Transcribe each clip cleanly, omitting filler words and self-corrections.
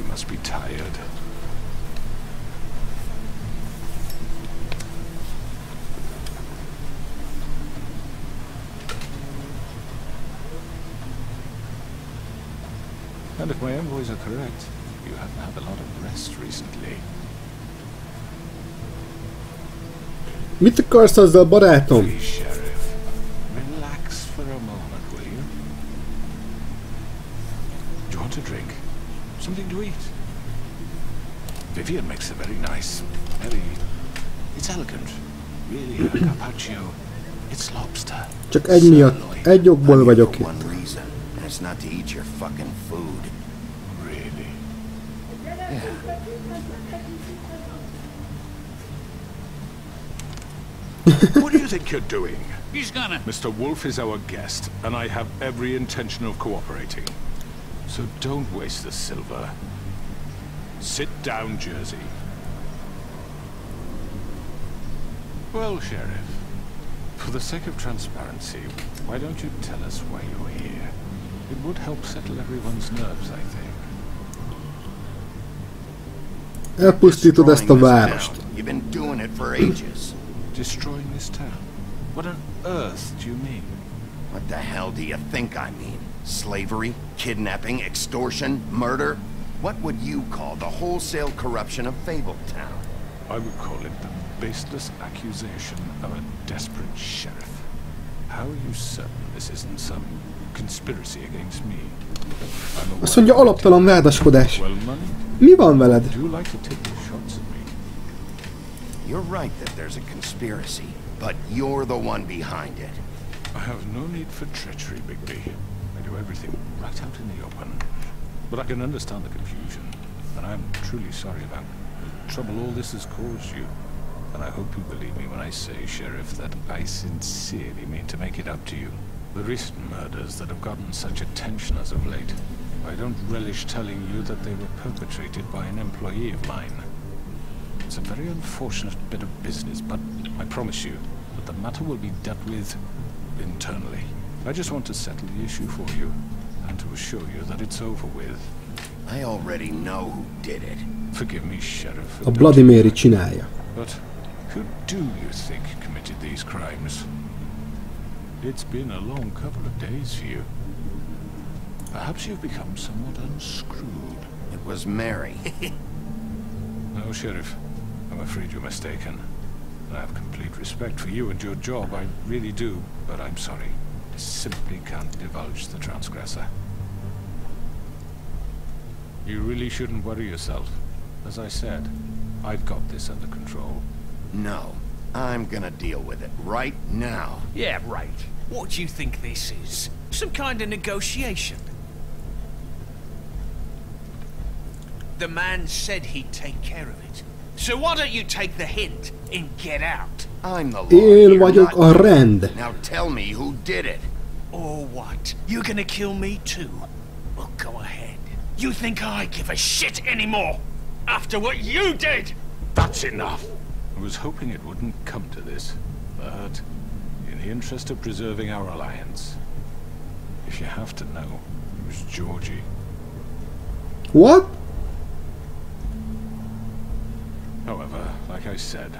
You must be tired. And if my envoys are correct, you haven't had a lot of rest recently. Mit akarsz azzal, barátom? Please, Sheriff, relax for a moment, will you? Do you want a drink? Something to eat? Vivian makes a very nice, it's elegant. Really, a carpaccio. It's lobster. Csak egy miatt, egy okból vagyok itt. It's not to eat your fucking food. Really? Yeah. What do you think you're doing? He's gonna... Mr. Wolf is our guest, and I have every intention of cooperating. So don't waste the silver. Sit down, Jersey. Well, Sheriff, for the sake of transparency, why don't you tell us why you're here? It would help settle everyone's nerves, I think. Elpusztítod ezt a várost. You've been doing it for ages. Destroying this town? What on earth do you mean? What the hell do you think I mean? Slavery, kidnapping, extortion, murder? What would you call the wholesale corruption of Fabletown? I would call it the baseless accusation of a desperate sheriff. How are you certain this isn't some conspiracy against me? Azt mondja, alaptalan vádaskodás. Mi van veled? Do you like to take the shots at me? You're right that there's a conspiracy, but you're the one behind it. I have no need for treachery, Bigby. I do everything right out in the open. But I can understand the confusion, and I'm truly sorry about the trouble all this has caused you. And I hope you believe me when I say, Sheriff, that I sincerely mean to make it up to you. The recent murders that have gotten such attention as of late, I don't relish telling you that they were perpetrated by an employee of mine. It's a very unfortunate bit of business, but I promise you that the matter will be dealt with internally. I just want to settle the issue for you, and to assure you that it's over with. I already know who did it. Forgive me, Sheriff. A Bloody Mary csinálja. But who do you think committed these crimes? It's been a long couple of days for you. Perhaps you've become somewhat unscrewed. It was Mary. No, Sheriff. I'm afraid you're mistaken. I have complete respect for you and your job, I really do, but I'm sorry. I simply can't divulge the transgressor. You really shouldn't worry yourself. As I said, I've got this under control. No, I'm gonna deal with it right now. Yeah, right. What do you think this is? Some kind of negotiation? The man said he'd take care of it. So why don't you take the hint and get out? I'm the law. Én vagyok a rend. Now tell me who did it. Or what? You're gonna kill me too? Well, go ahead. You think I give a shit anymore? After what you did? That's enough! I was hoping it wouldn't come to this, but in the interest of preserving our alliance, if you have to know, it was Georgie. What? However, like I said,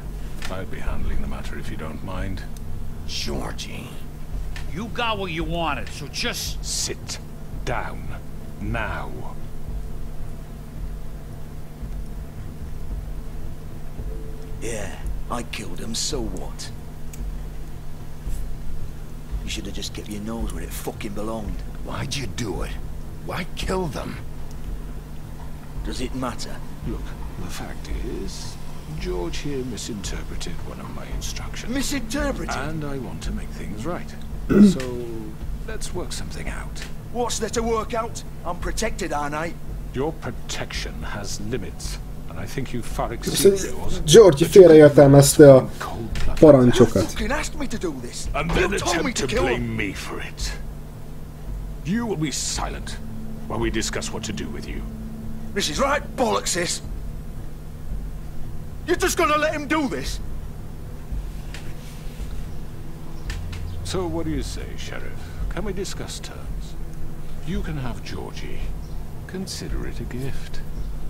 I'd be handling the matter if you don't mind. Georgie. You got what you wanted, so just... Sit down. Now. Yeah, I killed him, so what? You should have just kept your nose where it fucking belonged. Why'd you do it? Why kill them? Does it matter? Look, the fact is, George here misinterpreted one of my instructions. Misinterpreted? And I want to make things right. So, let's work something out. What's there to work out? I'm protected, aren't I? Your protection has limits, and I think you far exceed yours. George félreértelmezte a parancsokat. Fucking asked me to do this. And then attempt to blame me for it. You will be silent while we discuss what to do with you. This is right bollocks, sis. You're just gonna let him do this? So what do you say, Sheriff? Can we discuss terms? You can have Georgie. Consider it a gift.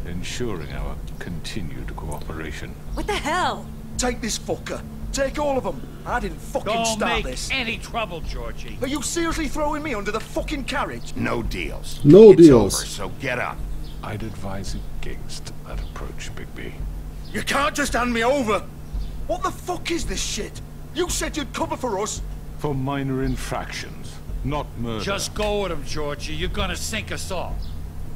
ensuring our continued cooperation. What the hell? Take this fucker. Take all of them. I didn't fucking Don't start make this. any trouble, Georgie. Are you seriously throwing me under the fucking carriage? No deals. No It's deals. over, so get up. I'd advise against that approach, Bigby. You can't just hand me over. What the fuck is this shit? You said you'd cover for us. For minor infractions, not murder. Just go with him, Georgie. You're gonna sink us all.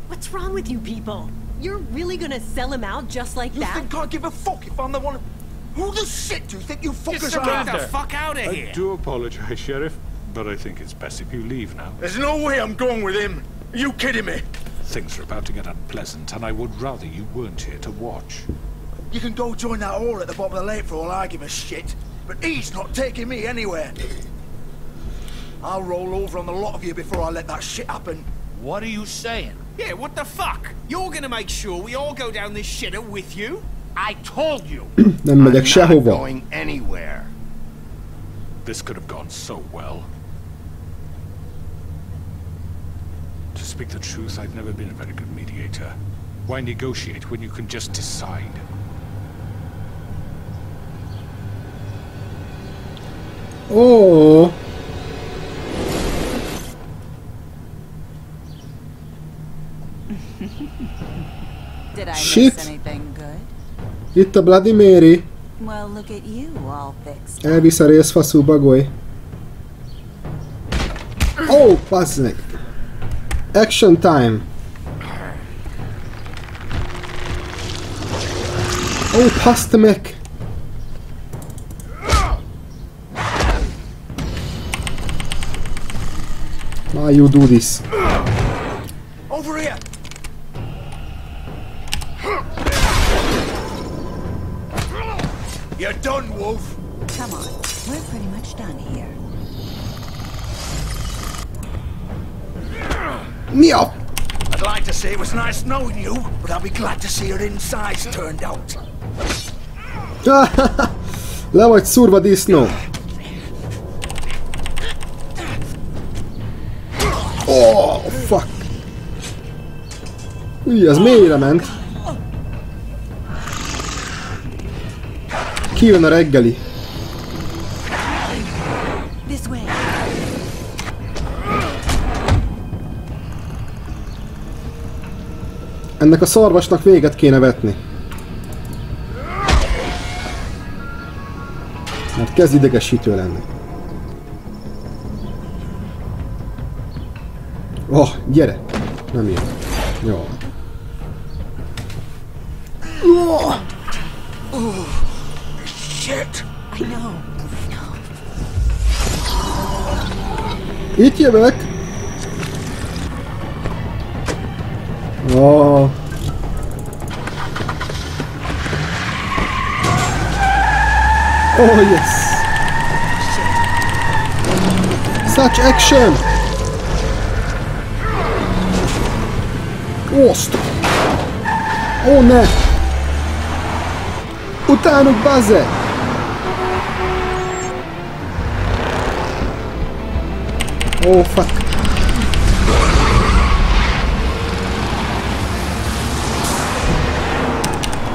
What's wrong with you people? You're really gonna sell him out just like You that? think I give a fuck if I'm the one? Who the shit do you think you fuckers surrender. are? Get the fuck out of here. I do apologize, Sheriff, but I think it's best if you leave now. There's no way I'm going with him. Are you kidding me? Things are about to get unpleasant, and I would rather you weren't here to watch. You can go join that whore at the bottom of the lake for all I give a shit. But he's not taking me anywhere. I'll roll over on the lot of you before I let that shit happen. What are you saying? Yeah, what the fuck? You're gonna make sure we all go down this shitter with you? I told you. Nem megyek I'm not sehova. going anywhere. This could have gone so well. To speak the truth, I've never been a very good mediator. Why negotiate when you can just decide? Oh. Did I Shit. miss anything good? Itt a Bloody Mary. Well, look at you, all fixed. Elvisz a részfaszú bagoly. Oh, bassz meg. Action time. Oh, passt meg. Why you do this? Over here! You're done, Wolf! Come on, we're pretty much done here. Mi a... I'd like to say it was nice knowing you, but I'll be glad to see your insides turned out. Le vagy szúrva, disznó. Oh, fuck. Új, az mélyre ment. Kijön a reggeli. This way. Ennek a szarvasnak véget kéne vetni. Mert kezd idegesítő lenni. Oh, gyere! Nem jön. Jó. Oh, Shit! I know. itt jövök! Oh. Oh yes! Such action! Oszt! Ó ne! Utánuk, bazze! Oh fuck!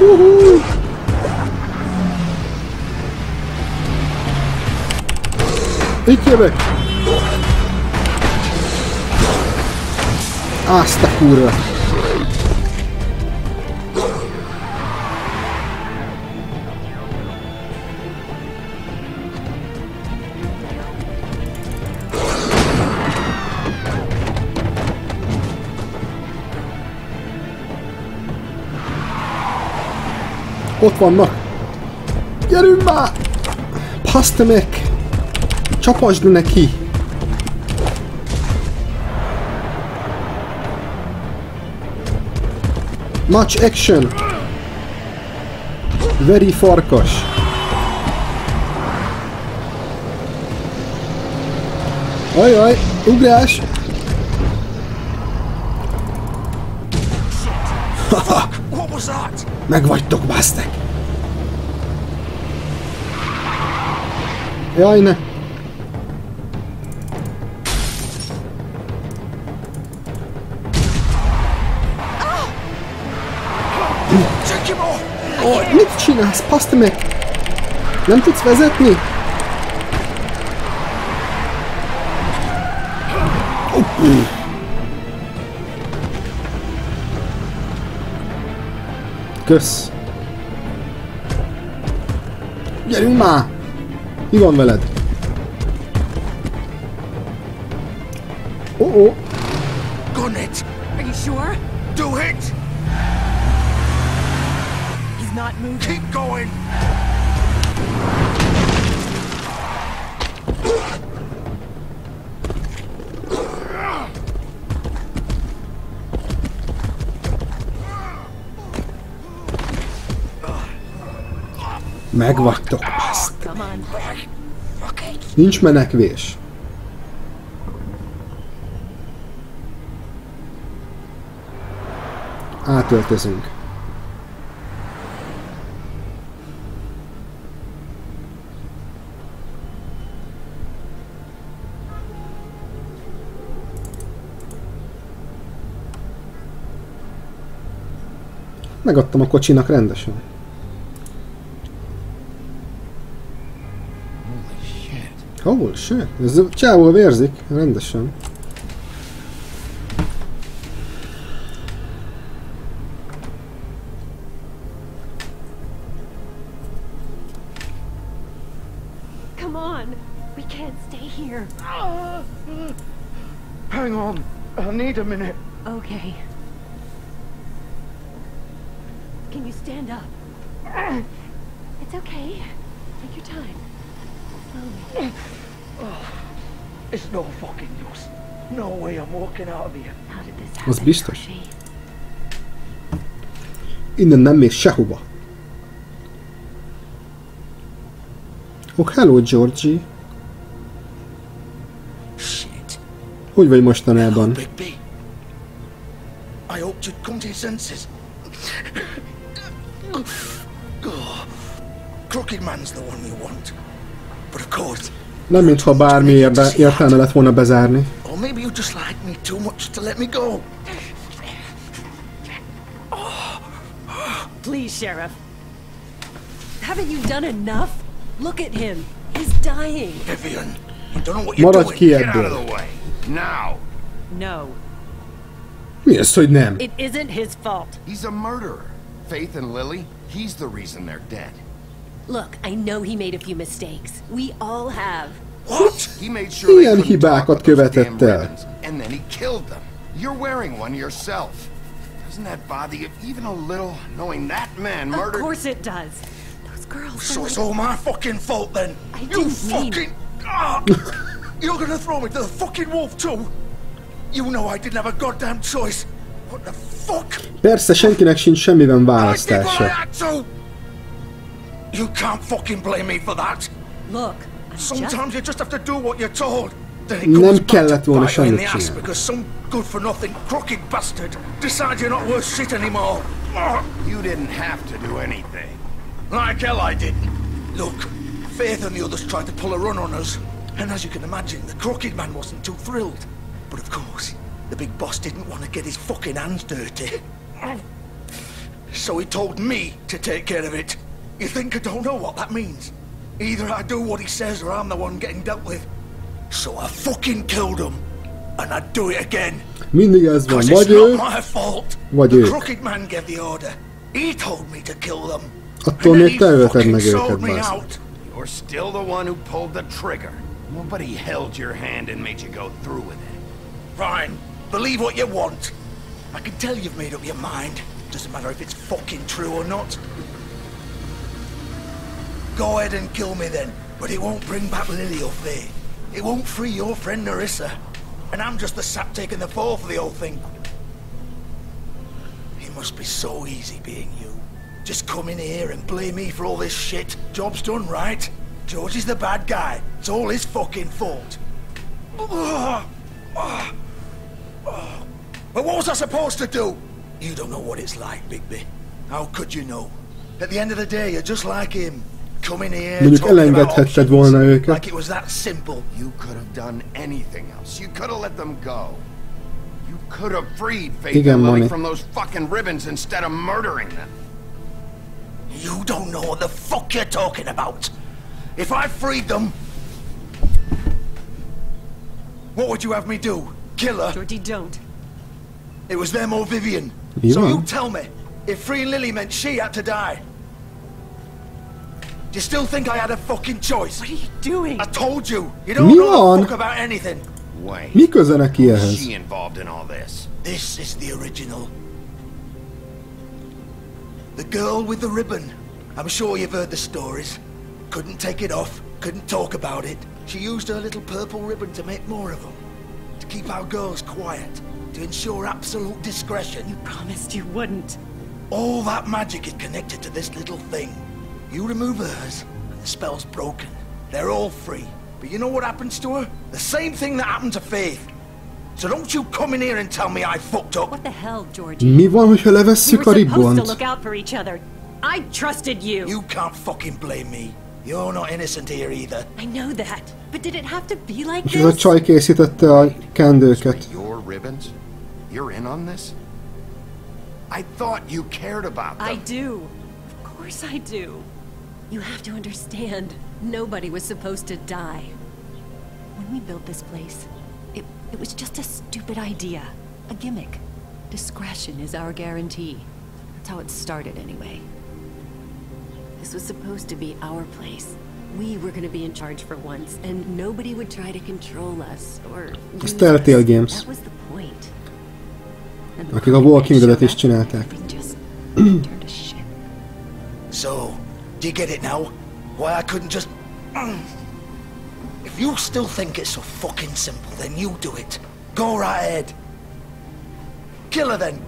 Woohoo! Itt jövök! Azt a kurva! Ott vannak! Gyerünk már! Paszd meg! Csapasd neki! Much action! Very farkas! Ajaj! Ugrás! What was that? Megvagytok, basztek! Jaj, ne! Oh, mit csinálsz? Paszd meg! Nem tudsz vezetni? Kösz! Gyerünk már! Mi van veled? Oh. Gun it! Are you sure? Do it! He's not moving. Keep going! Megvagytok, azt. Come on. Nincs menekvés. Átöltözünk. Megadtam a kocsinak rendesen. Holy shit. Ez a csávó vérzik, rendesen. Come on. We can't stay here. Hang on. I need a minute. Okay. Can you stand up? It's okay. Take your time. Slowly. It's no fucking use. No way I'm walking out of here. How did this Az happen, biztos. Georgie? Innen nem mész sehova. Oh, hello, Georgie. Shit. Hogy vagy mostanában? Bigby. I hoped you'd come to your senses. Crooked man's the one we want. But of course. Nem mintha bármi értelme lett volna bezárni. Or maybe you just like me too much to let me go. Please, Sheriff. Haven't you done enough? Look at him. He's dying. Vivian, you don't know what you're Maradj doing. ki Get out of ebből. the way. Now. No. Mi az, hogy nem? It isn't his fault. He's a murderer. Faith and Lily, he's the reason they're dead. Look, I know he made a few mistakes. We all have. What? He made sure they Ilyen couldn't hibákat talk with those damn követett el. ribbons, and then he killed them. You're wearing one yourself. Doesn't that bother you even a little, knowing that man murdered? Of course it does. Those girls. So it's all my fucking fault then. I You didn't mean- fucking. You're gonna throw me to the fucking wolf too? You know I didn't have a goddamn choice. What the fuck? Persze, senkinek sincs semmiben I did what I választása. had to. You can't fucking blame me for that. Look, I'm Sometimes you just have to do what you're told. Then it Nem goes back kellett to volna bite you in semmit the ass csinálni. because some good-for-nothing crooked bastard decides you're not worth shit anymore. You didn't have to do anything. Like hell I didn't. Look, Faith and the others tried to pull a run on us. And as you can imagine, the crooked man wasn't too thrilled. But of course, the big boss didn't want to get his fucking hands dirty. So he told me to take care of it. You think I don't know what that means? Either I do what he says or I'm the one getting dealt with. So I fucking killed him. And I'd do it again. Mindig ez van, 'Cause it's vagy ő, not my fault. vagy The ők. crooked man gave the order. He told me to kill them. Attól And then még te he ölted fucking meg sold őket, me bazd. out. You're still the one who pulled the trigger. Nobody held your hand and made you go through with it. Fine. Believe what you want. I can tell you've made up your mind. Doesn't matter if it's fucking true or not. Go ahead and kill me then, but it won't bring back Lily or Faye. It won't free your friend Narissa. And I'm just the sap taking the fall for the whole thing. It must be so easy being you. Just come in here and blame me for all this shit. Job's done, right? George is the bad guy. It's all his fucking fault. But what was I supposed to do? You don't know what it's like, Bigby. How could you know? At the end of the day, you're just like him. Come in here, Mondjuk talking about elengedhetted volna options, őket. like it was that simple. You could have done anything else. You could have let them go. You could have freed Faith and Lily from those fucking ribbons instead of murdering them. You don't know what the fuck you're talking about. If I freed them, what would you have me do? Kill her? Georgie, don't. It was them or Vivian. So you tell me, if freeing Lily meant she had to die, do you still think I had a fucking choice? What are you doing? I told you, you don't know the fuck about anything. Wait, Mi köze neki ehhez? Is she involved in all this? This is the original. The girl with the ribbon. I'm sure you've heard the stories. Couldn't take it off, couldn't talk about it. She used her little purple ribbon to make more of them. To keep our girls quiet. To ensure absolute discretion. You promised you wouldn't. All that magic is connected to this little thing. You remove hers, and the spell's broken. They're all free. But you know what happens to her? The same thing that happened to Faith. So don't you come in here and tell me I fucked up. What the hell, Georgie? Mi van, hogyha levesszük a ribbont? We were supposed to look out for each other. I trusted you. You can't fucking blame me. You're not innocent here either. I know that. But did it have to be like És ez a this? csaj készítette a kendőket. Your ribbons? You're in on this? I thought you cared about them. I do. Of course I do. You have to understand, nobody was supposed to die. When we built this place, it was just a stupid idea. A gimmick. Discretion is our guarantee. That's how it started anyway. This was supposed to be our place. We were going to be in charge for once, and nobody would try to control us, or use Telltale us. Games. That was the point. Akik a Walking Dead-et is csinálták. So, do you get it now? Why I couldn't just... If you still think it's so fucking simple, then you do it. Go right ahead. Kill her then.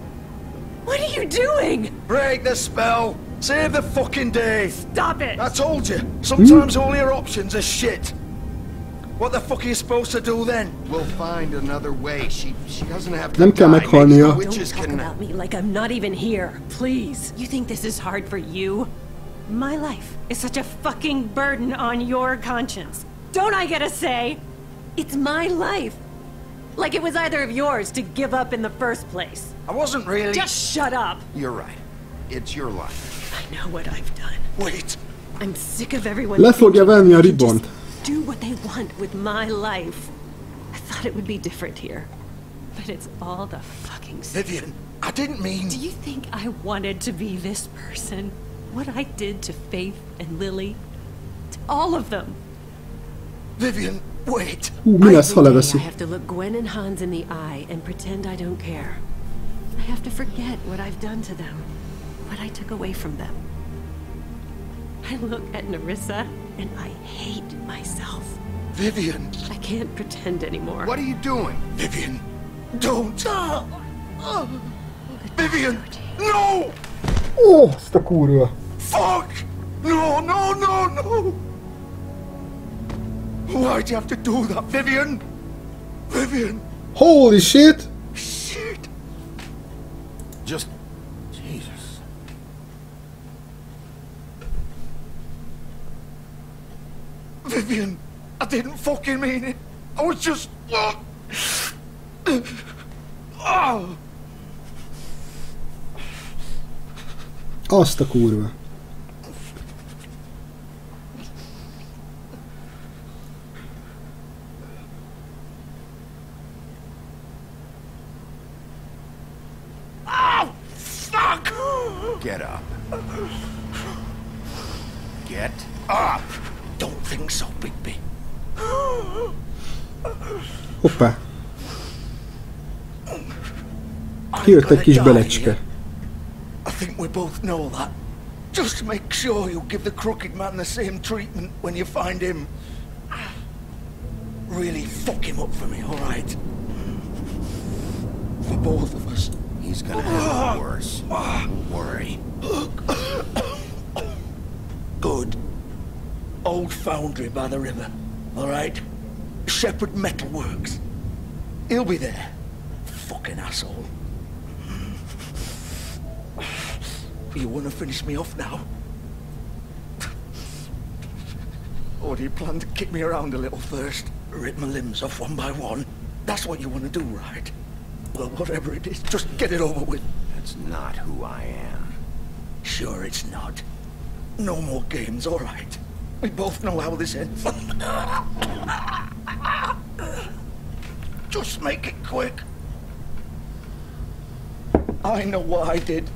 What are you doing? Break the spell. Save the fucking day. Stop it. I told you. Sometimes all your options are shit. What the fuck are you supposed to do then? We'll find another way. She doesn't have to Nem kell die. meghalnia. Don't talk about me like I'm not even here. Please. You think this is hard for you? My life is such a fucking burden on your conscience. Don't I get a say? It's my life. Like it was either of yours to give up in the first place. I wasn't really... Just shut up. You're right. It's your life. I know what I've done. Wait. I'm sick of everyone Le fogja venni a ribbont. do what they want with my life. I thought it would be different here. But it's all the fucking same. Vivian, I didn't mean... Do you think I wanted to be this person? What I did to Faith and Lily? To all of them. Vivian, wait. Mi lesz, ha Every day leveszi? I have to look Gwen and Hans in the eye and pretend I don't care. I have to forget what I've done to them. What I took away from them. I look at Nerissa and I hate myself. Vivian. I can't pretend anymore. What are you doing? Vivian, don't. Vivian, no! Ó, azt a kurva. Fuck! No, no, no, no! Why'd you have to do that, Vivian? Vivian! Holy shit! Shit! Just... Jesus. Vivian, I didn't fucking mean it. I was just... Oh. Azt a kurva. Oh, fuck! Get up. Get up! Don't think so, Bigby. Hoppá. Kijött egy kis belecske. I think we both know that. Just make sure you give the crooked man the same treatment when you find him. Really fuck him up for me, alright? For both of us. He's gonna have it worse. Don't worry. Good. Old foundry by the river, alright? Shepherd Metalworks. He'll be there. Fucking asshole. You wanna finish me off now? Or do you plan to kick me around a little first? Rip my limbs off one by one? That's what you wanna do, right? Well, whatever it is, just get it over with. That's not who I am. Sure it's not. No more games, all right. We both know how this ends. Just make it quick. I know what I did.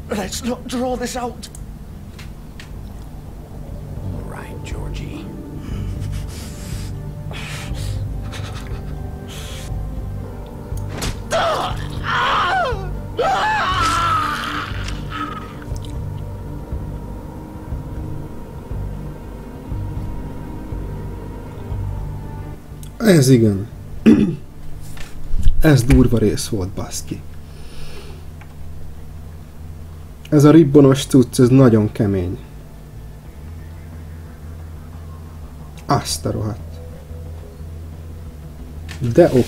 Let's not draw this out. All right, Georgie. Ez igen. Ez durva rész volt, baszki. Ez a ribbonos cucc, ez nagyon kemény. Azt a rohadt. De op.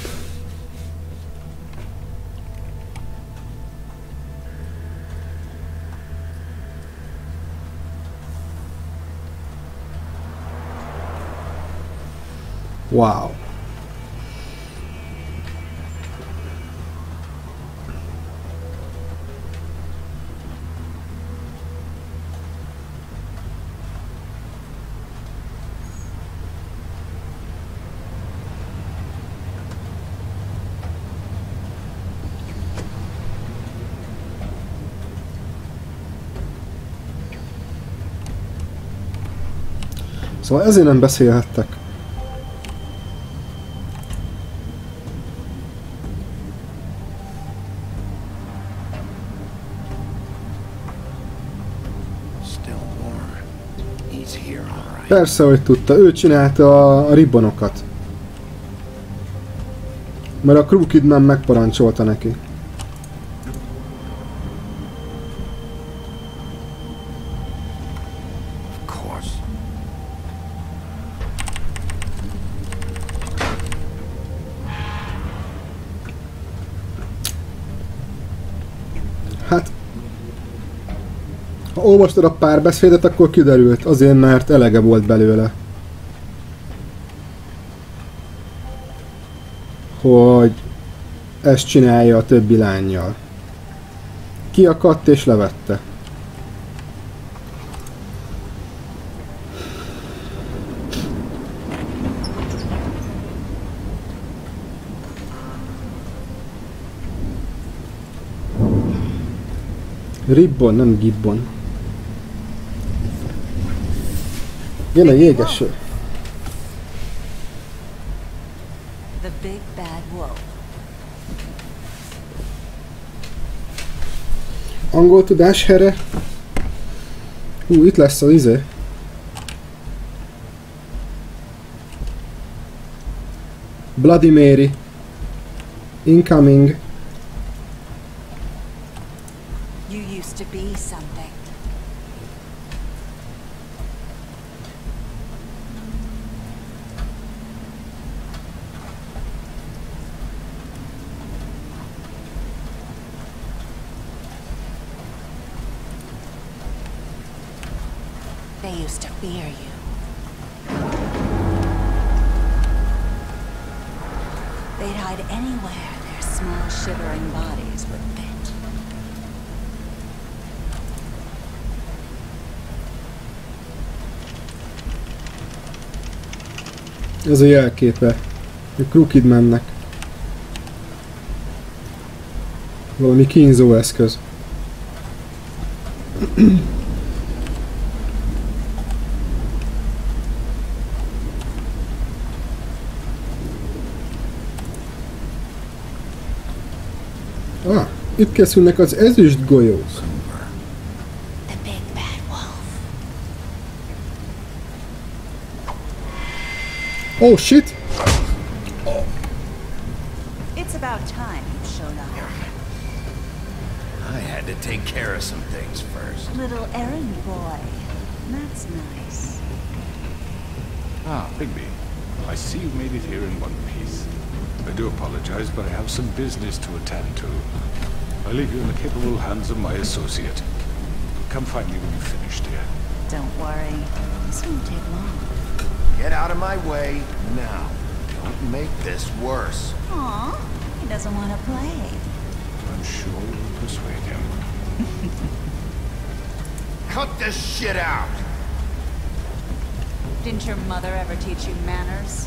Wow. Szóval ezért nem beszélhettek. Persze, hogy tudta. Ő csinálta a ribbonokat. Mert a Crooked Man megparancsolta neki. Hát... Ha olvastad a párbeszédet, akkor kiderült, azért mert elege volt belőle. Hogy ezt csinálja a többi lánnyal. Kiakadt és levette. Ribbon, nem gibbon. Jön a jégeső. The big bad wolf. Angol tudás, here? Itt lesz az izé. Bloody Mary. Incoming. You used to be something. They used to fear you. They'd hide anywhere their small shivering bodies would fit. Ez a jelképe a Crooked Mannek. Valami kínzó eszköz. Itt készülnek az ezüst golyók. Oh shit! It's about time you showed up. I had to take care of some things first. Little errand boy. That's nice. Ah, Bigby. I see you made it here in one piece. I do apologize, but I have some business to attend to. I leave you in the capable hands of my associate. Come find me when you've finished, dear. Don't worry. This won't take long. Get out of my way now. Don't make this worse. Aw, he doesn't want to play. I'm sure you'll persuade him. Cut this shit out! Didn't your mother ever teach you manners?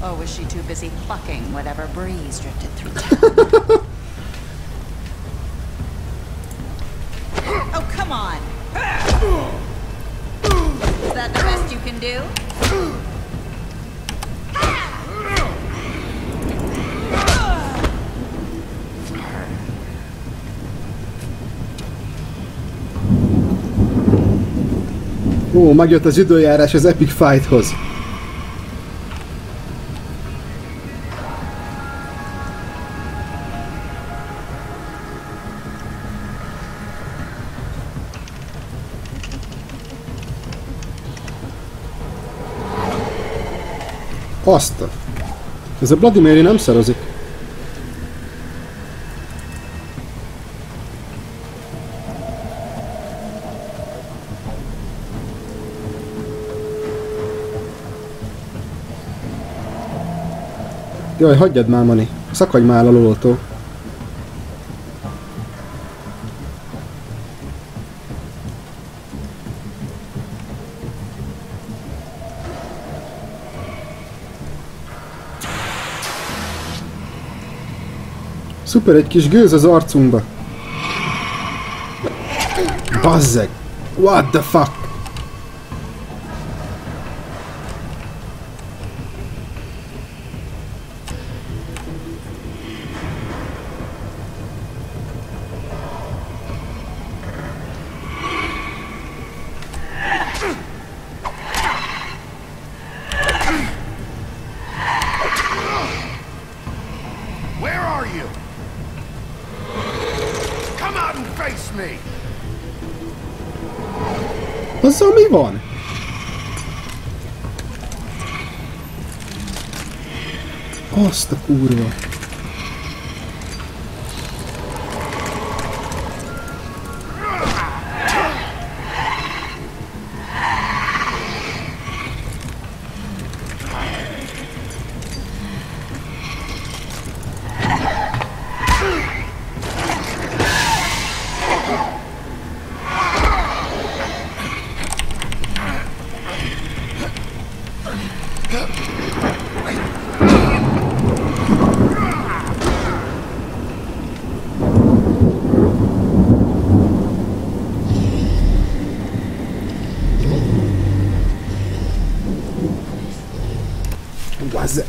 Or was she too busy fucking whatever breeze drifted through town? Oh, come on! Is that the best you can do? Ó, megjött az időjárás az Epic Fighthoz. Azt. Ez a Bloody Mary nem szarozik. Jaj, hagyjad már, Mani. Szakadj már a lolótól. Szuper, egy kis gőz az arcunkba. Bazzeg. What the fuck? Azzal mi van? Azt a kurva. Bazze.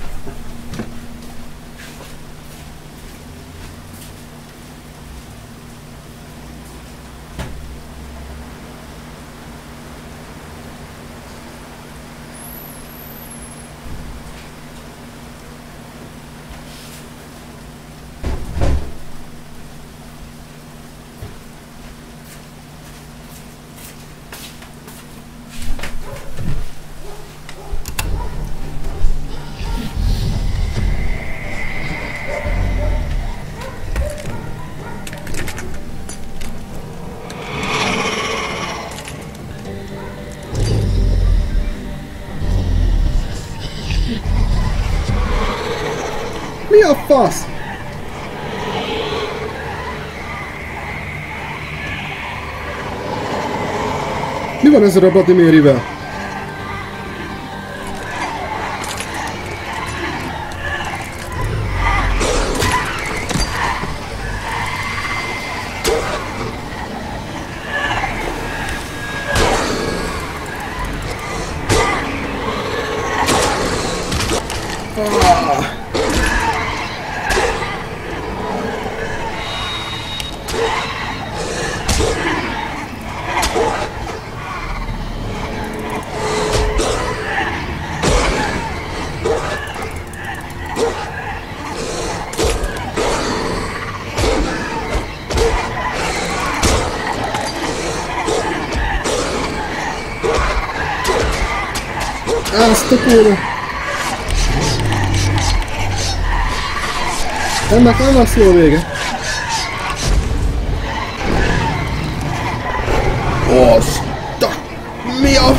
Mi a fasz? Mi van ezzel a Bloody Mary-vel? Azt a kurva! Ennek nem lesz jó vége. Azt a... Mi a...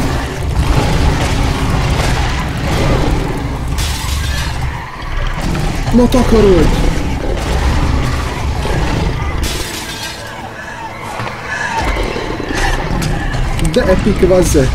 Na takarodj! De epic vazze!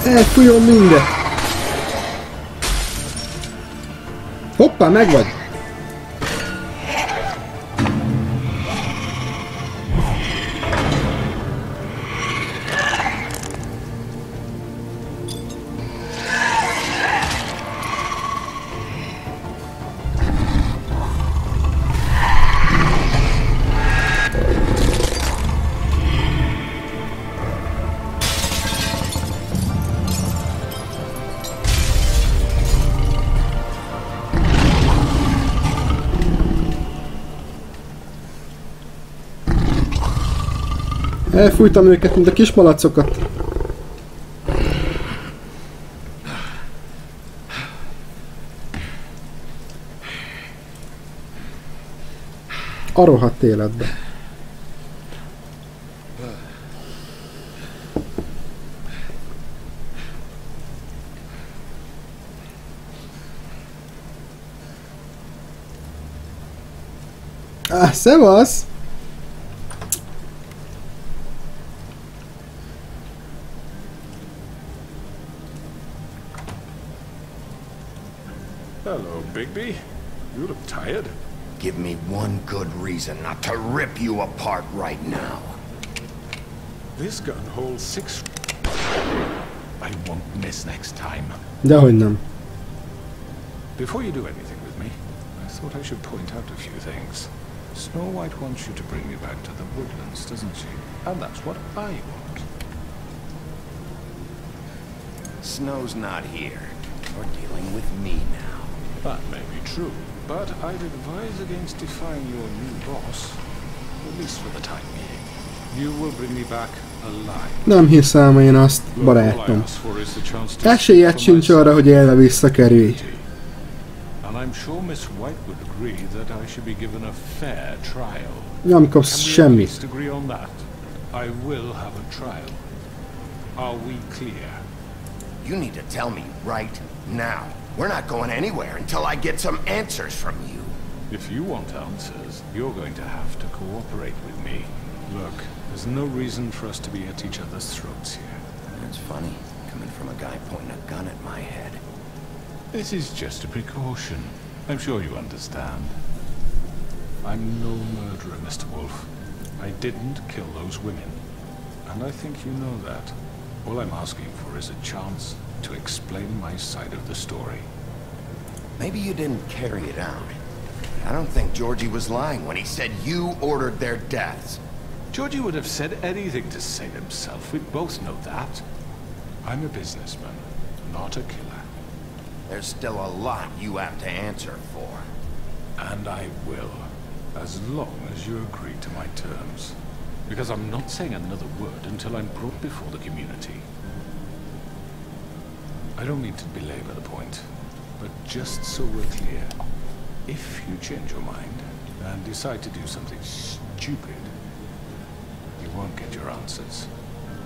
Elfújjon mindet! Hoppá, megvagy! Elfújtam őket, mint a kis malacokat. A rohadt életbe. Szevasz! Hello, Bigby. You look tired. Give me one good reason not to rip you apart right now. This gun holds 6... I won't miss next time. Dehogy nem. Before you do anything with me, I thought I should point out a few things. Snow White wants you to bring me back to the woodlands, doesn't she? And that's what I want. Snow's not here. You're dealing with me now. That may be true, but I'd advise against defying your new boss, at least for the time being. You will bring me back alive. Nem hiszem én azt, barátom. Esélyed sincs arra, hogy élve visszakerülj. And I'm sure Miss White would agree that I should be given a fair trial. Nem kapsz semmit. Can we agree on that? I will have a trial. Are we clear? You need to tell me right now. We're not going anywhere until I get some answers from you. If you want answers, you're going to have to cooperate with me. Look, there's no reason for us to be at each other's throats here. That's funny, coming from a guy pointing a gun at my head. This is just a precaution. I'm sure you understand. I'm no murderer, Mr. Wolf. I didn't kill those women. And I think you know that. All I'm asking for is a chance to explain my side of the story. Maybe you didn't carry it out. I don't think Georgie was lying when he said you ordered their deaths. Georgie would have said anything to save himself. We both know that. I'm a businessman, not a killer. There's still a lot you have to answer for. And I will, as long as you agree to my terms. Because I'm not saying another word until I'm brought before the community. I don't mean to belabor the point, but just so we're clear, if you change your mind and decide to do something stupid, you won't get your answers,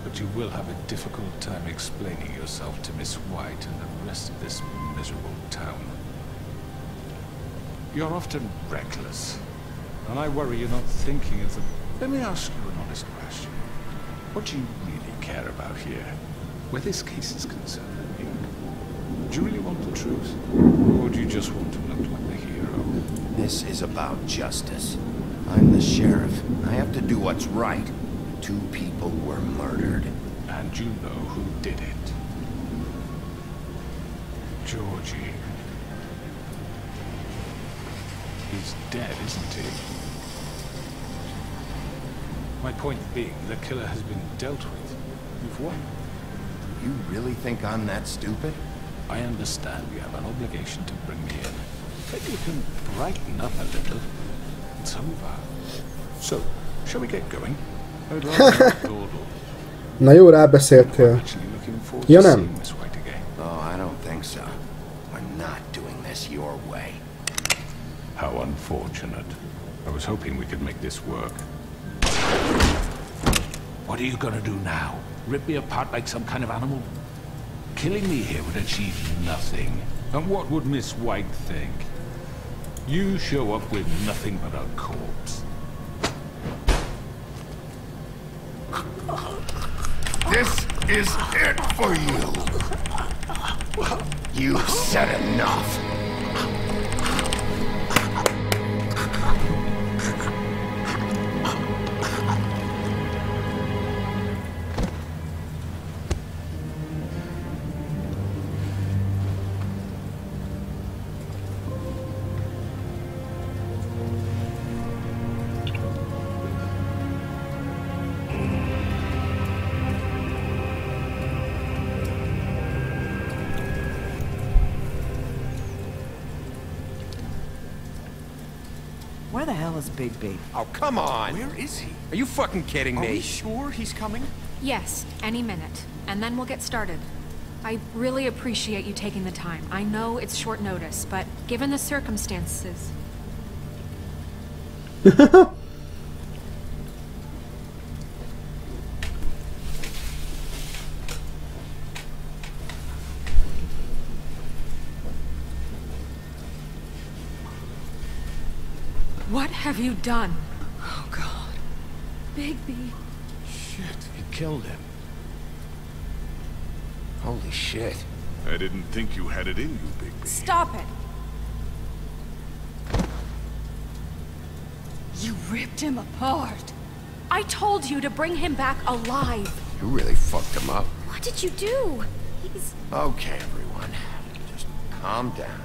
but you will have a difficult time explaining yourself to Miss White and the rest of this miserable town. You're often reckless, and I worry you're not thinking of the... Let me ask you an honest question. What do you really care about here, where this case is concerned? Do you really want the truth? Or do you just want to look like the hero? This is about justice. I'm the sheriff. I have to do what's right. 2 people were murdered. And you know who did it. Georgie. He's dead, isn't he? My point being, the killer has been dealt with. You've won. You really think I'm that stupid? I understand you have an obligation to bring me in. But you can brighten up a little. It's over. So, shall we get going? I'd rather dawdle. Na jó, rábeszéltél. Ja nem. Oh, I don't think so. We're not doing this your way. How unfortunate. I was hoping we could make this work. What are you gonna do now? Rip me apart like some kind of animal? Killing me here would achieve nothing. And what would Miss White think? You show up with nothing but a corpse. This is it for you. You've said enough. Where the hell is Big B? Oh, come on! Where is he? Are you fucking kidding me? Are we sure he's coming? Yes, any minute. And then we'll get started. I really appreciate you taking the time. I know it's short notice, but given the circumstances... What have you done? Oh, God. Bigby. Shit, he killed him. Holy shit. I didn't think you had it in you, Bigby. Stop it! You ripped him apart. I told you to bring him back alive. You really fucked him up. What did you do? He's... Okay, everyone. Just calm down.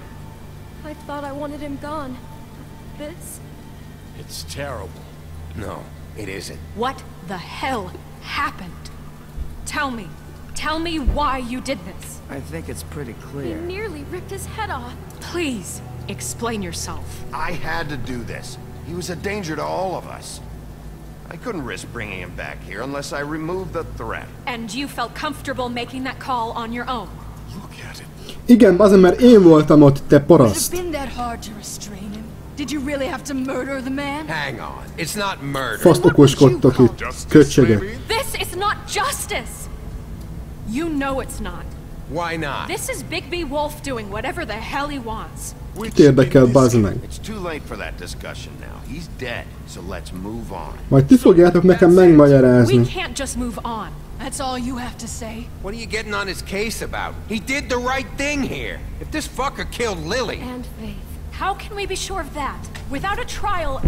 I thought I wanted him gone. This... It's terrible. No, it isn't. What the hell happened? Tell me. Tell me why you did this. I think it's pretty He clear. nearly ripped his head off. Please, explain yourself. I had to do this. He was a danger to all of us. I couldn't risk bringing him back here unless I removed the threat. And you felt comfortable making that call on your own? Look at it. Igen, bazd, mert én voltam ott, te Would it paraszt. have been that hard to restrain him? Did you really have to murder the man? Hang on. It's not murder. Faszt okoskodtok itt, köcsögek. This is not justice! You know it's not. Why not? This is Big B Wolf doing whatever the hell he wants. Kit érdekel, bazd meg. It's too late for that discussion now. He's dead, so let's move on. Majd ti fogjátok nekem We megmagyarázni. can't just move on. That's all you have to say? What are you getting on his case about? He did the right thing here. If this fucker killed Lily... And Faith. How can we be sure of that? Without a trial,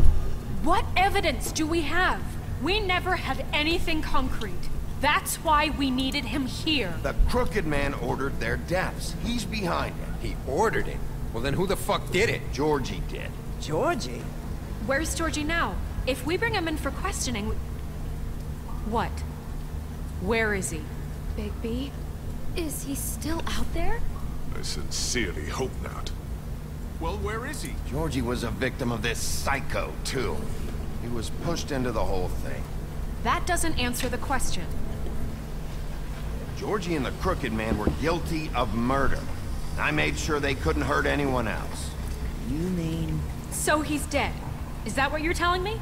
what evidence do we have? We never had anything concrete. That's why we needed him here. The crooked man ordered their deaths. He's behind it. He ordered it? Well, then who the fuck did it? Georgie did. Georgie? Where's Georgie now? If we bring him in for questioning... What? Where is he? Bigby? Is he still out there? I sincerely hope not. Well, where is he? Georgie was a victim of this psycho, too. He was pushed into the whole thing. That doesn't answer the question. Georgie and the crooked man were guilty of murder. I made sure they couldn't hurt anyone else. You mean... So he's dead. Is that what you're telling me?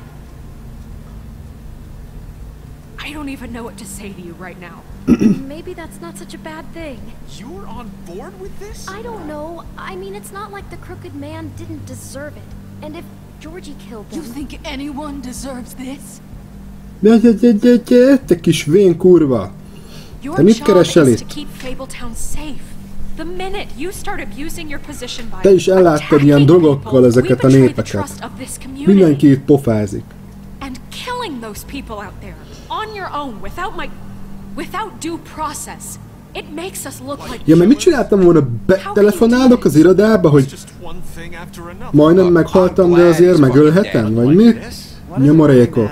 I don't even know what to say to you right now. Maybe that's not such a bad thing. You're on board with this? I don't know. I mean, it's not like the crooked man didn't deserve it. And if Georgie killed them... You think anyone deserves this? Te kis vén kurva! Te mit keresel itt? The minute you start abusing your position by Te is elláttad ilyen drogokkal ezeket a népeket. Mindenki itt pofázik. And killing those people out there on your own without due process. It makes us look like Ja, mert mit csináltam volna? Betelefonálok az irodába, hogy majdnem meghaltam, de azért megölhetem? Vagy mi? Nyomorékok.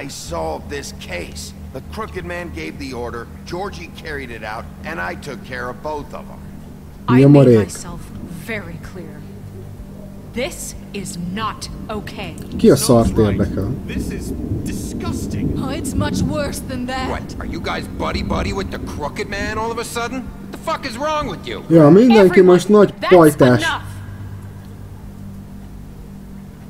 I solved this case. The crooked man gave the order, Georgie carried it out, and I took care of both of them. I made myself very clear. This is not okay. Ki a szart érdekel? This is disgusting. Oh, it's much worse than that. What? Are you guys buddy with the crooked man all of a sudden? What the fuck is wrong with you? Ja, mindenki most nagy pajtás.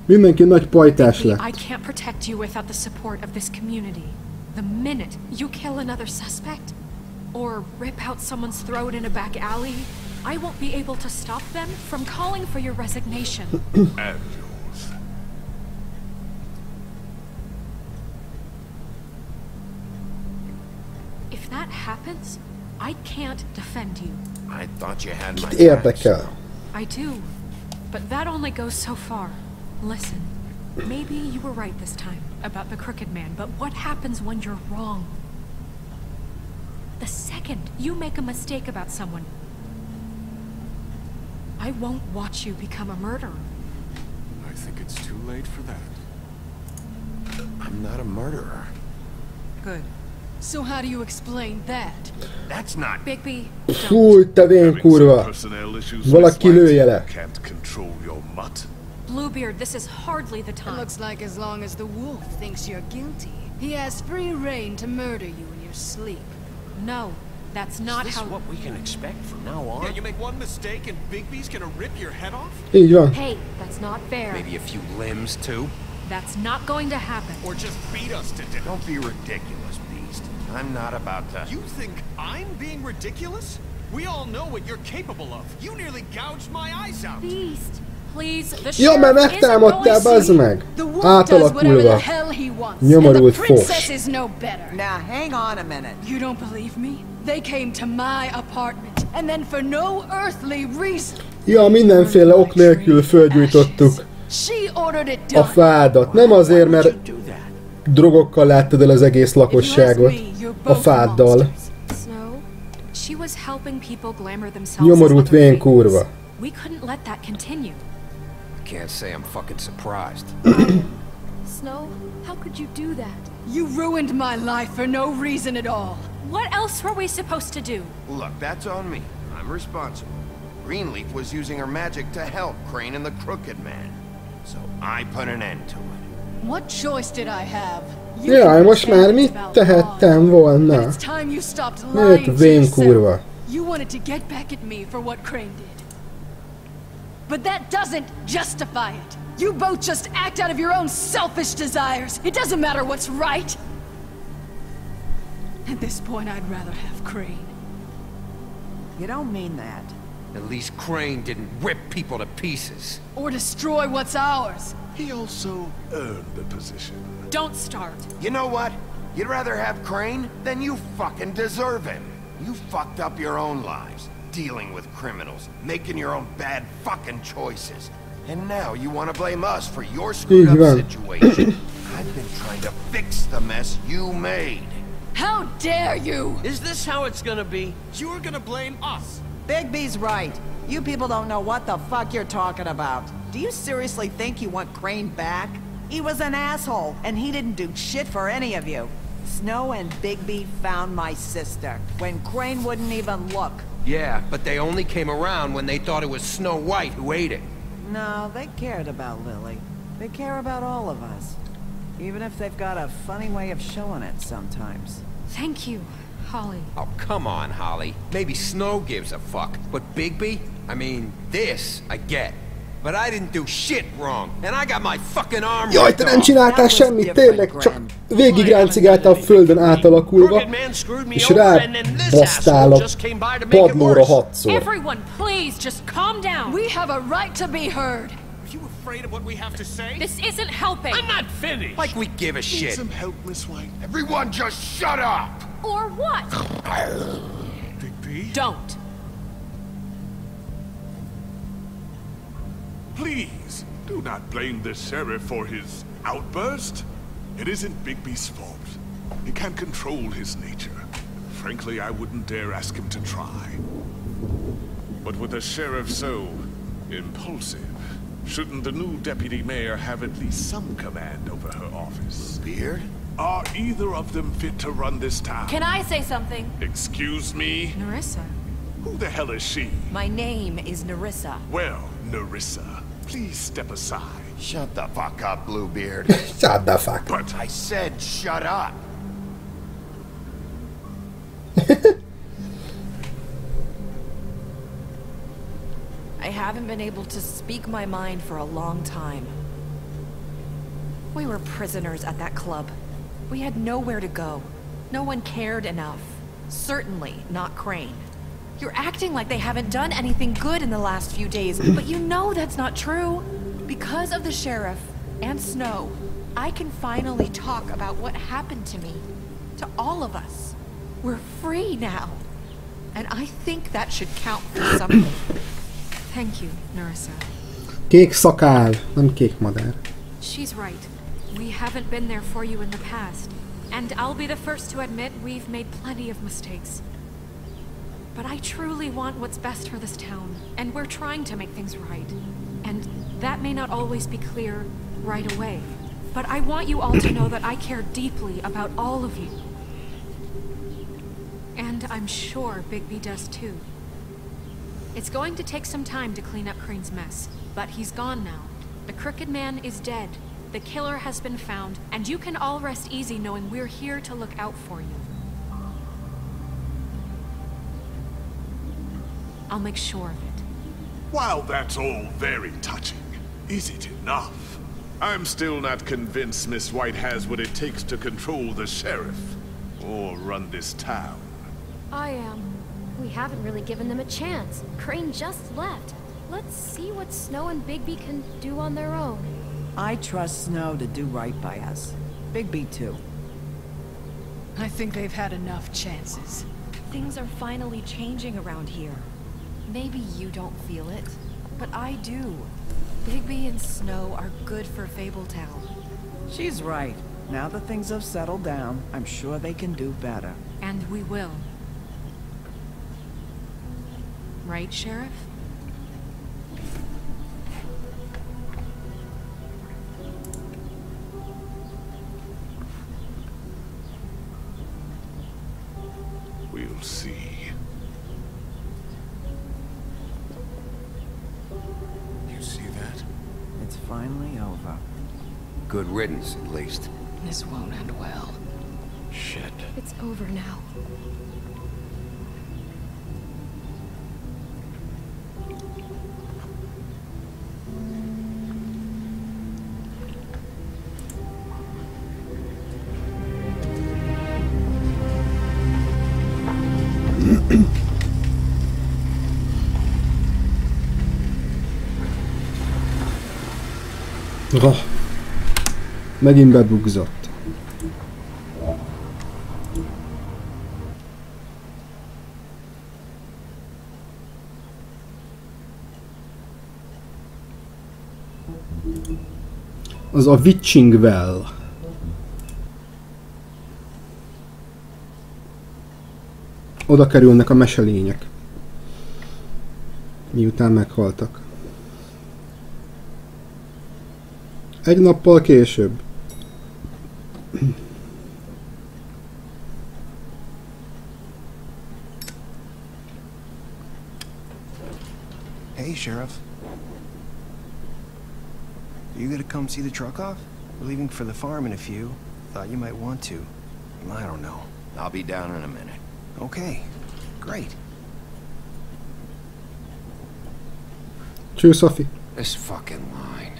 Mindenki nagy pajtás lett. I can't protect you without the support of this community. The minute you kill another suspect, or rip out someone's throat in a back alley, I won't be able to stop them from calling for your resignation. And yours. If that happens, I can't defend you. I thought you had my Kit érdekel? I do, but that only goes so far. Listen, maybe you were right this time about the crooked man, but what happens when you're wrong? The second you make a mistake about someone, I won't watch you become a murderer. I think it's too late for that. I'm not a murderer. Good. So how do you explain that? That's not Bigby. Fúj, te vén kurva! Valaki lője le! Can't control your mutt. Bluebeard, this is hardly the time. It looks like as long as the wolf thinks you're guilty, he has free reign to murder you in your sleep. No, that's not Is this how... what we can expect from now on? Yeah, you make one mistake and Bigby's gonna rip your head off? Így van. Hey, that's not fair. Maybe a few limbs too? That's not going to happen. Or just beat us to death? Don't be ridiculous, Beast. I'm not about to... You think I'm being ridiculous? We all know what you're capable of. You nearly gouged my eyes out. Beast, please, the Ja, mert megtámadtál, bazd meg! Átalakulva. Nyomorult fos. Now hang on a minute. You don't believe me? They came to my apartment, and then for no earthly reason. Ja, mindenféle ok nélkül fölgyújtottuk a fádat. Nem azért, mert drogokkal láttad el az egész lakosságot. A fáddal. Nyomorult vén kurva. We couldn't let that continue. Can't say I'm fucking surprised. Snow, how could you do that? You ruined my life for no reason at all. What else were we supposed to do? Look, that's on me. I'm responsible. Greenleaf was using her magic to help Crane and the Crooked Man. So I put an end to it. What choice did I have? Jaj, most már mit tehettem volna? Miért vén kurva? You wanted to get back at me for what Crane did. But that doesn't justify it. You both just act out of your own selfish desires. It doesn't matter what's right. At this point, I'd rather have Crane. You don't mean that. At least Crane didn't rip people to pieces. Or destroy what's ours. He also earned the position. Don't start. You know what? You'd rather have Crane than you fucking deserve him. You fucked up your own lives, dealing with criminals, making your own bad fucking choices. And now you want to blame us for your screwed up situation. I've been trying to fix the mess you made. How dare you! Is this how it's gonna be? You're gonna blame us. Bigby's right. You people don't know what the fuck you're talking about. Do you seriously think you want Crane back? He was an asshole, and he didn't do shit for any of you. Snow and Bigby found my sister, when Crane wouldn't even look. Yeah, but they only came around when they thought it was Snow White who ate it. No, they cared about Lily. They care about all of us. Even if they've got a funny way of showing it sometimes. Thank you, Holly. Oh, come on, Holly. Maybe Snow gives a fuck. But Bigby? I mean, this, I get. But I didn't do shit wrong. And I got my fucking arm Jaj, te nem csináltál semmit, tényleg, csak végig ráncigáltál a földön átalakulva, és rábasztál a padlóra 6-szor. Everyone, please, just calm down. We have a right to be heard. Are you afraid of what we have to say? This isn't helping. I'm not finished. Like we give a shit. Need some help, Miss White? Everyone just shut up! Or what? Bigby? Don't. Please, do not blame the sheriff for his outburst. It isn't Bigby's fault. He can't control his nature. Frankly, I wouldn't dare ask him to try. But with a sheriff so impulsive, shouldn't the new deputy mayor have at least some command over her office? Beard? Are either of them fit to run this town? Can I say something? Excuse me? Nerissa. Who the hell is she? My name is Nerissa. Well, Nerissa, please step aside. Shut the fuck up, Bluebeard. Shut the fuck up. But I said shut up. I haven't been able to speak my mind for a long time. We were prisoners at that club. We had nowhere to go. No one cared enough. Certainly not Crane. You're acting like they haven't done anything good in the last few days, but you know that's not true. Because of the sheriff and Snow, I can finally talk about what happened to me. To all of us. We're free now. And I think that should count for something. Thank you, Nerissa. Kék szakál, nem kék madár. She's right. We haven't been there for you in the past. And I'll be the first to admit we've made plenty of mistakes. But I truly want what's best for this town, and we're trying to make things right. And that may not always be clear right away. But I want you all to know that I care deeply about all of you. And I'm sure Bigby does too. It's going to take some time to clean up Crane's mess, but he's gone now. The Crooked Man is dead. The killer has been found, and you can all rest easy knowing we're here to look out for you. I'll make sure of it. while that's all very touching, is it enough? I'm still not convinced Miss White has what it takes to control the sheriff, or run this town. I am. We haven't really given them a chance. Crane just left. Let's see what Snow and Bigby can do on their own. I trust Snow to do right by us. Bigby too. I think they've had enough chances. Things are finally changing around here. Maybe you don't feel it, but I do. Bigby and Snow are good for Fabletown. She's right. Now that things have settled down, I'm sure they can do better. And we will. Right, Sheriff? We'll see. You see that? It's finally over. Good riddance, at least. This won't end well. Shit. It's over now. Oh, megint bebugzott. Az a Witching Well. Oda kerülnek a meselények. Miután meghaltak. Egy nappal később. Hey, Sheriff. Are you gonna come see the truck off? We're leaving for the farm in a few. Thought you might want to. I don't know. I'll be down in a minute. Okay. Great. Cső, Sophie. This fucking line.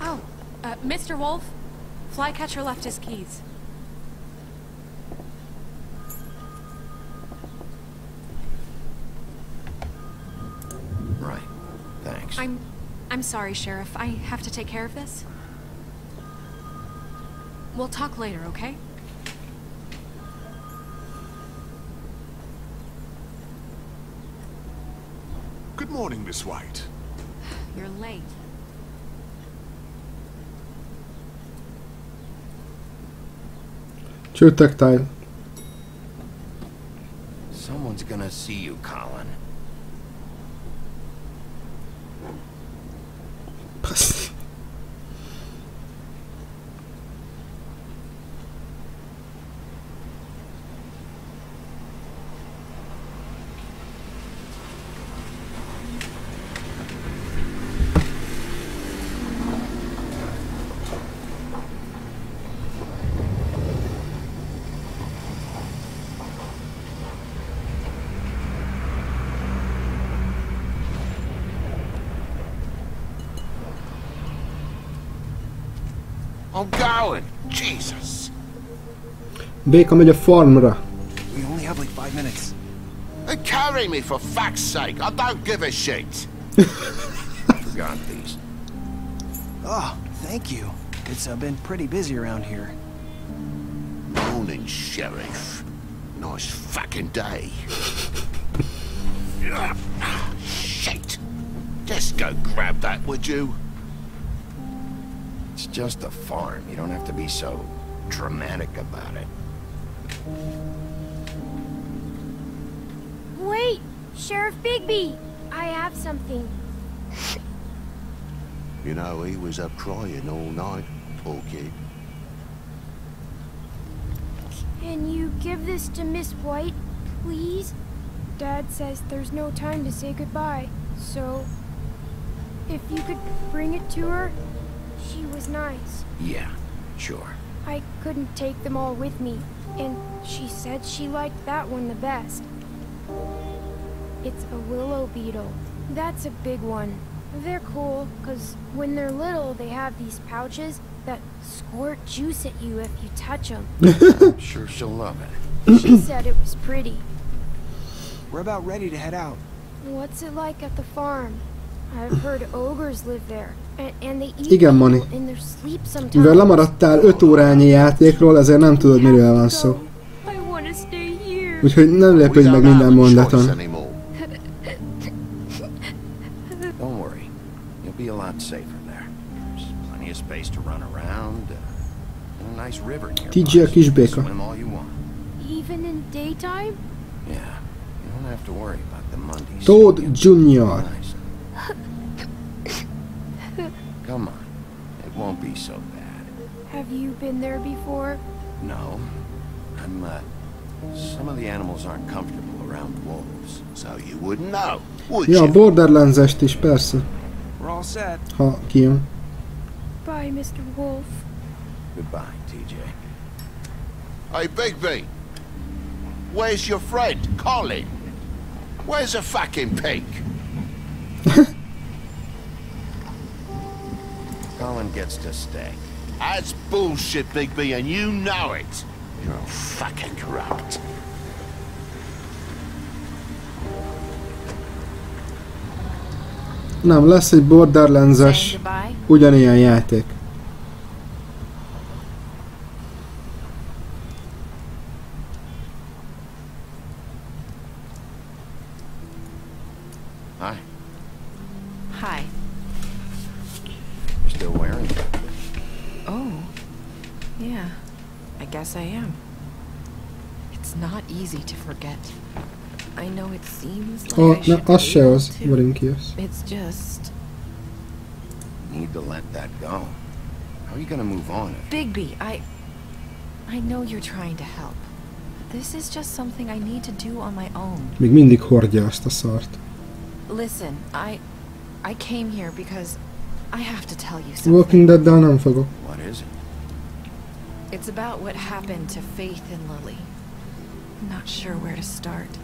Oh, Mr. Wolf, Flycatcher left his keys. Right. Thanks. I'm sorry, Sheriff. I have to take care of this. We'll talk later, okay? Good morning, Miss White. You're late. Csőtagtáj. Someone's gonna see you, Colin. I'm going. Jesus. Béka megy a farmra. We only have like 5 minutes. Carry me for fuck's sake. I don't give a shit. Forgot these. Oh, thank you. It's been pretty busy around here. Morning, Sheriff. Nice fucking day. Shit. Just go grab that, would you? It's just a farm. You don't have to be so dramatic about it. Wait! Sheriff Bigby! I have something. You know, he was up crying all night, poor kid. Can you give this to Miss White, please? Dad says there's no time to say goodbye, so if you could bring it to her. She was nice. Yeah, sure. I couldn't take them all with me, and she said she liked that one the best. It's a willow beetle. That's a big one. They're cool, because when they're little, they have these pouches that squirt juice at you if you touch them. I'm sure she'll love it. She said it was pretty. We're about ready to head out. What's it like at the farm? I've heard ogres live there, and they eat Igen, Mani. in their sleep sometimes. Mivel lemaradtál 5 órányi játékról, ezért nem tudod, miről van szó. Úgyhogy nem lepődj meg minden mondaton. Don't worry. You'll be a lot safer there. There's plenty of space to run around, and a nice river nearby. TJ a kisbéka. Swim all you want. Even in daytime? Yeah. You don't have to worry about the Mondays. Toad Jr. Come on. It won't be so bad. Have you been there before? No. Some of the animals aren't comfortable around wolves, so you wouldn't know, would you? Ja, Borderlands-est is, persze. We're all set. Ha kijön. Bye, Mr. Wolf. Goodbye, TJ. Hey, Bigby. Where's your friend, Colin? Where's the fucking pig? Colin gets to stay. That's bullshit, Bigby, and you know it. You're all fucking corrupt. Nem, lesz egy Borderlands-es ugyanilyen játék. Hi. Hi. You're still wearing it. Oh. Yeah. I guess I am. It's not easy to forget. I know it seems like I should az se az, be able vagyunk to. jössz. It's just... You need to let that go. How are you gonna move on? Bigby, I know you're trying to help. This is just something I need to do on my own. Még mindig hordja azt a szart. Listen, I came here because I have to tell you something. Walking Dead-del nem fogok. What is it? It's about what happened to Faith and Lily. I'm not sure where to start.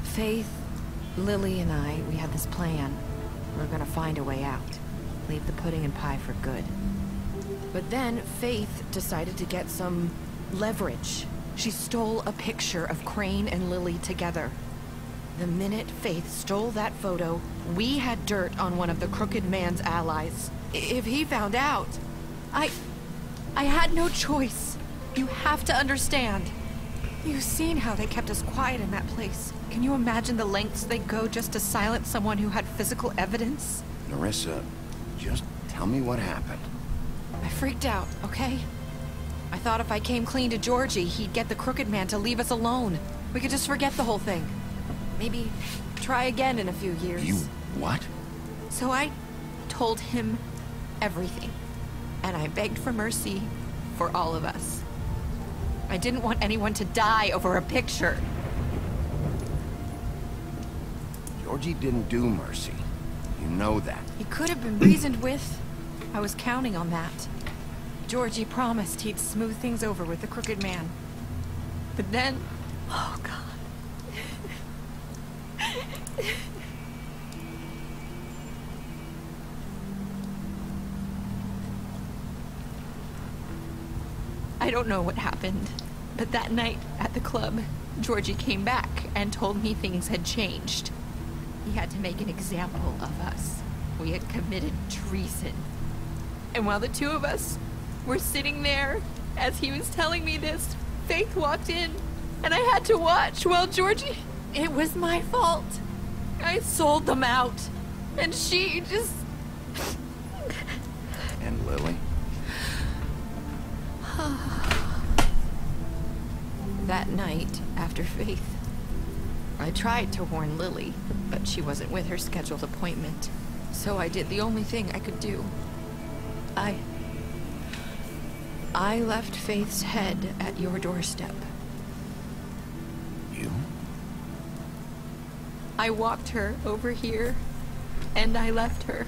Faith, Lily and we had this plan. We're gonna find a way out. Leave the pudding and pie for good. But then Faith decided to get some leverage. She stole a picture of Crane and Lily together. The minute Faith stole that photo, we had dirt on one of the Crooked Man's allies. If he found out, I had no choice. You have to understand. You've seen how they kept us quiet in that place. Can you imagine the lengths they'd go just to silence someone who had physical evidence? Nerissa, just tell me what happened. I freaked out, okay? I thought if I came clean to Georgie, he'd get the Crooked Man to leave us alone. We could just forget the whole thing. Maybe try again in a few years. You what? So I told him everything. And I begged for mercy for all of us. I didn't want anyone to die over a picture. Georgie didn't do mercy. You know that. He could have been reasoned with. I was counting on that. Georgie promised he'd smooth things over with the Crooked Man. But then... Oh, God. I don't know what happened, but that night at the club, Georgie came back and told me things had changed. He had to make an example of us. We had committed treason. And while the two of us were sitting there, as he was telling me this, Faith walked in, and I had to watch while Georgie... It was my fault. I sold them out, and she just... And Lily? That night, after Faith, I tried to warn Lily, but she wasn't with her scheduled appointment. So I did the only thing I could do. I left Faith's head at your doorstep. You? I walked her over here, and I left her,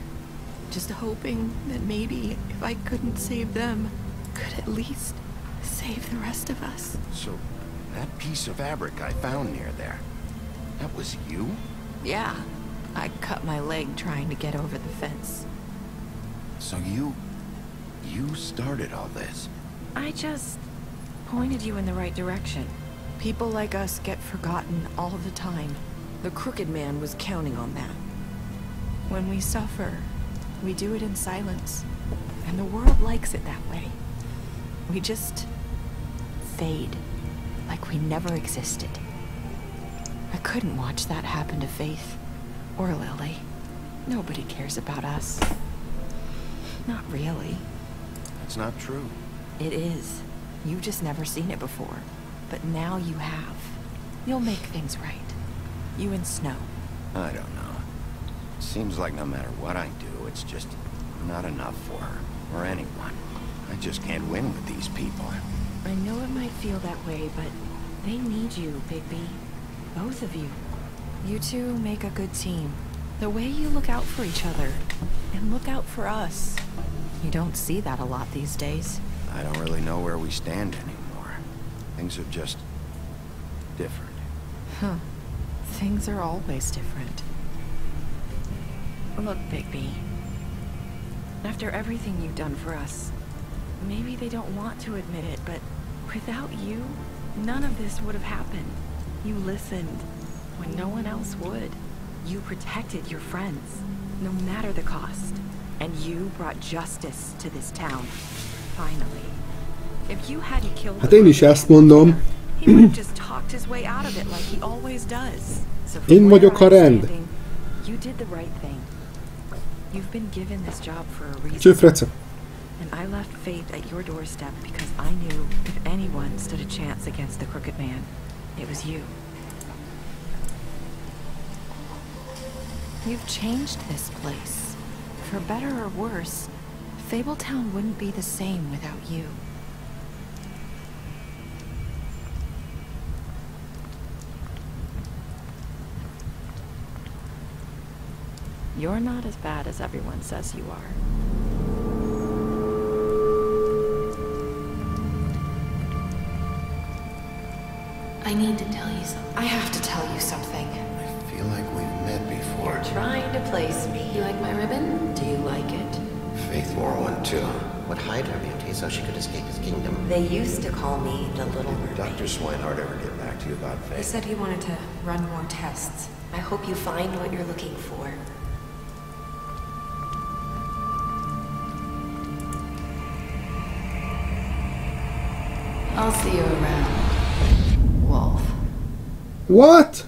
just hoping that maybe if I couldn't save them, could at least save the rest of us. So, that piece of fabric I found near there, that was you? Yeah, I cut my leg trying to get over the fence. So you started all this? I just pointed you in the right direction. People like us get forgotten all the time. The Crooked Man was counting on that. When we suffer, we do it in silence. And the world likes it that way. We just fade, like we never existed. I couldn't watch that happen to Faith or Lily. Nobody cares about us. Not really. That's not true. It is. You've just never seen it before. But now you have. You'll make things right. You and Snow. I don't know. Seems like no matter what I do, it's just not enough for her, or anyone. I just can't win with these people. I know it might feel that way, but they need you, Bigby. Both of you. You two make a good team. The way you look out for each other, and look out for us. You don't see that a lot these days. I don't really know where we stand anymore. Things are just different. Huh. Things are always different. Look, Bigby. After everything you've done for us, maybe they don't want to admit it, but without you, none of this would have happened. You listened when no one else would. You protected your friends, no matter the cost. And you brought justice to this town. Finally. If you hadn't killed Hát én is ezt mondom. he would have just talked his way out of it like he always does. So Én vagyok a rend. You did the right thing. You've been given this job for a reason. Csőfrece. And I left Faith at your doorstep because I knew if anyone stood a chance against the Crooked Man, it was you. You've changed this place. For better or worse, Fabletown wouldn't be the same without you. You're not as bad as everyone says you are. I need to tell you something. I have to tell you something. I feel like we've met before. You're trying to place me. You like my ribbon? Do you like it? Faith wore one too. Would hide her beauty so she could escape his kingdom. They used to call me the Little Mermaid. Did Dr. Swinehart ever get back to you about Faith? He said he wanted to run more tests. I hope you find what you're looking for. I'll see you around. What?